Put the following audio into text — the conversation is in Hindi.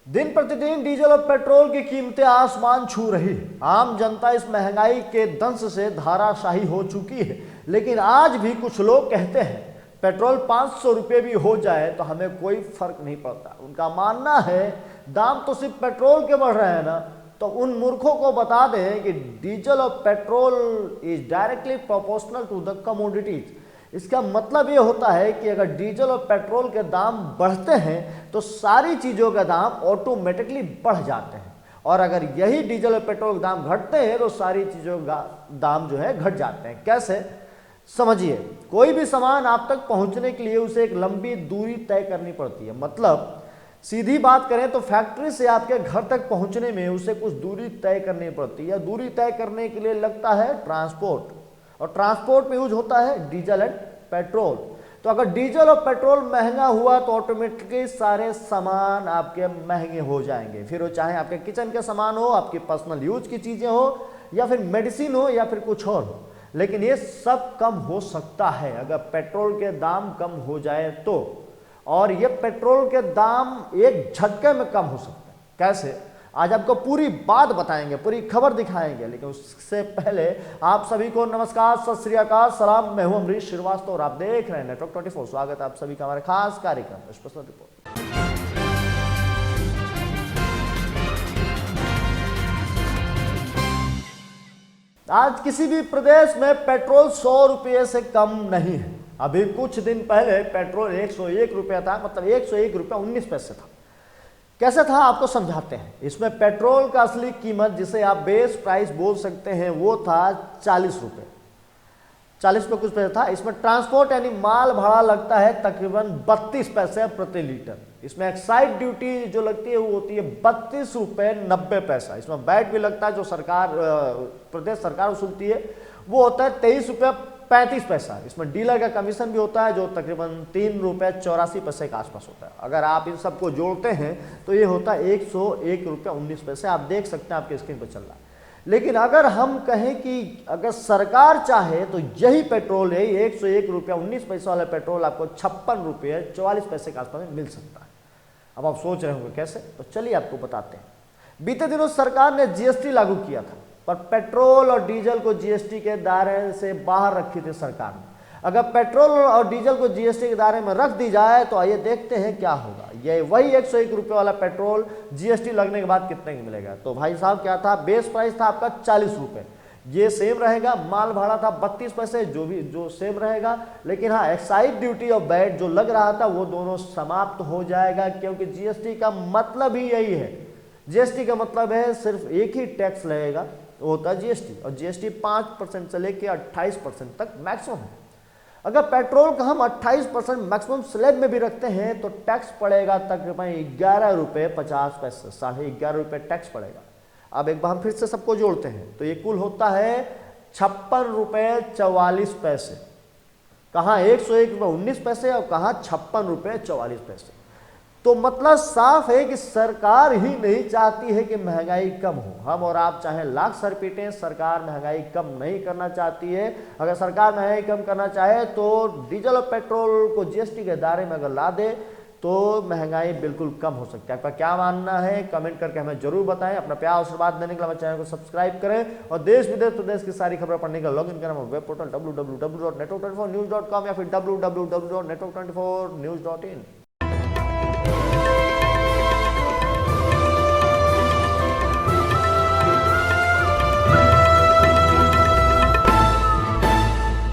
दिन प्रतिदिन डीजल और पेट्रोल की कीमतें आसमान छू रही है। आम जनता इस महंगाई के दंश से धाराशाही हो चुकी है। लेकिन आज भी कुछ लोग कहते हैं पेट्रोल 500 रुपये भी हो जाए तो हमें कोई फर्क नहीं पड़ता। उनका मानना है दाम तो सिर्फ पेट्रोल के बढ़ रहे हैं ना। तो उन मूर्खों को बता दें कि डीजल और petrol is directly proportional to the commodities. इसका मतलब ये होता है कि अगर डीजल और पेट्रोल के दाम बढ़ते हैं तो सारी चीज़ों के दाम ऑटोमेटिकली बढ़ जाते हैं, और अगर यही डीजल और पेट्रोल के दाम घटते हैं तो सारी चीज़ों का दाम जो है घट जाते हैं। कैसे, समझिए। कोई भी सामान आप तक पहुंचने के लिए उसे एक लंबी दूरी तय करनी पड़ती है। मतलब सीधी बात करें तो फैक्ट्री से आपके घर तक पहुंचने में उसे कुछ दूरी तय करनी पड़ती है। दूरी तय करने के लिए लगता है ट्रांसपोर्ट, और ट्रांसपोर्ट में यूज होता है डीजल एंड पेट्रोल। तो अगर डीजल और पेट्रोल महंगा हुआ तो ऑटोमेटिकली सारे सामान आपके महंगे हो जाएंगे। फिर वो चाहे आपके किचन के सामान हो, आपकी पर्सनल यूज की चीजें हो, या फिर मेडिसिन हो, या फिर कुछ और हो। लेकिन ये सब कम हो सकता है अगर पेट्रोल के दाम कम हो जाए तो। और ये पेट्रोल के दाम एक झटके में कम हो सकते हैं। कैसे, आज आपको पूरी बात बताएंगे, पूरी खबर दिखाएंगे। लेकिन उससे पहले आप सभी को नमस्कार, सत श्री अकाल, सलाम। मैं हूं अमरीश श्रीवास्तव और आप देख रहे हैं नेटवर्क 24। स्वागत है आप सभी का हमारे खास कार्यक्रम स्पेशल रिपोर्ट। आज किसी भी प्रदेश में पेट्रोल 100 रुपये से कम नहीं है। अभी कुछ दिन पहले पेट्रोल 101 रुपया था, मतलब 101 रुपया 19 पैसे था। कैसे था आपको समझाते हैं। इसमें पेट्रोल का असली कीमत, जिसे आप बेस प्राइस बोल सकते हैं, वो था 40 रुपये, 40 पे कुछ पैसे था। इसमें ट्रांसपोर्ट यानी माल भाड़ा लगता है तकरीबन 32 पैसे प्रति लीटर। इसमें एक्साइज ड्यूटी जो लगती है वो होती है 32 रुपये 90 पैसा। इसमें वैट भी लगता है जो सरकार, प्रदेश सरकार वसूलती है, वो होता है 23 रुपये 35 पैसा। इसमें डीलर का कमीशन भी होता है जो तकरीबन 3 रुपये 84 पैसे के आसपास होता है। अगर आप इन सबको जोड़ते हैं तो ये होता है 101 रुपये 19 पैसे। आप देख सकते हैं आपके स्क्रीन पर चल रहा है। लेकिन अगर हम कहें कि अगर सरकार चाहे तो यही पेट्रोल है, 101 रुपया 19 पैसे वाला पेट्रोल आपको 56 रुपये 44 पैसे के आसपास में मिल सकता है। अब आप सोच रहे होंगे कैसे, तो चलिए आपको बताते हैं। बीते दिनों सरकार ने जीएसटी लागू किया था, पर पेट्रोल और डीजल को जीएसटी के दायरे से बाहर रखी थी सरकार ने। अगर पेट्रोल और डीजल को जीएसटी के दायरे में रख दी जाए तो आइए देखते हैं क्या होगा। ये वही 101 रुपये वाला पेट्रोल जीएसटी लगने के बाद कितने का मिलेगा। तो भाई साहब क्या था, बेस प्राइस था आपका 40 रुपये, ये सेम रहेगा। माल भाड़ा था 32 पैसे, जो सेम रहेगा। लेकिन हाँ, एक्साइज ड्यूटी और वैट जो लग रहा था वो दोनों समाप्त हो जाएगा, क्योंकि जीएसटी का मतलब ही यही है। जीएसटी का मतलब है सिर्फ एक ही टैक्स लगेगा, वो होता है जीएसटी। और जीएसटी 5% से लेकर 28% तक मैक्सिमम है। अगर पेट्रोल का हम 28% मैक्सिमम स्लैब में भी रखते हैं तो टैक्स पड़ेगा तकरीबन 11 रुपये 50 पैसे, 11.5 रुपये टैक्स पड़ेगा। अब एक बार हम फिर से सबको जोड़ते हैं तो ये कुल होता है 56 रुपये 44 पैसे। कहाँ 101 रुपये 19 पैसे और कहाँ 56 रुपये 44 पैसे। तो मतलब साफ है कि सरकार ही नहीं चाहती है कि महंगाई कम हो। हम और आप चाहे लाख सर पीटें, सरकार महंगाई कम नहीं करना चाहती है। अगर सरकार महंगाई कम करना चाहे तो डीजल और पेट्रोल को जीएसटी के दायरे में अगर ला दे तो महंगाई बिल्कुल कम हो सकती है। आपका क्या मानना है कमेंट करके हमें जरूर बताएं। अपना प्यार और आशीर्वाद देने के लिए हमारे चैनल को सब्सक्राइब करें और देश विदेश प्रदेश की सारी खबरें पढ़ने का लॉगिन करें वेब पोर्टल www.network24news.com या फिर www.network24news.in।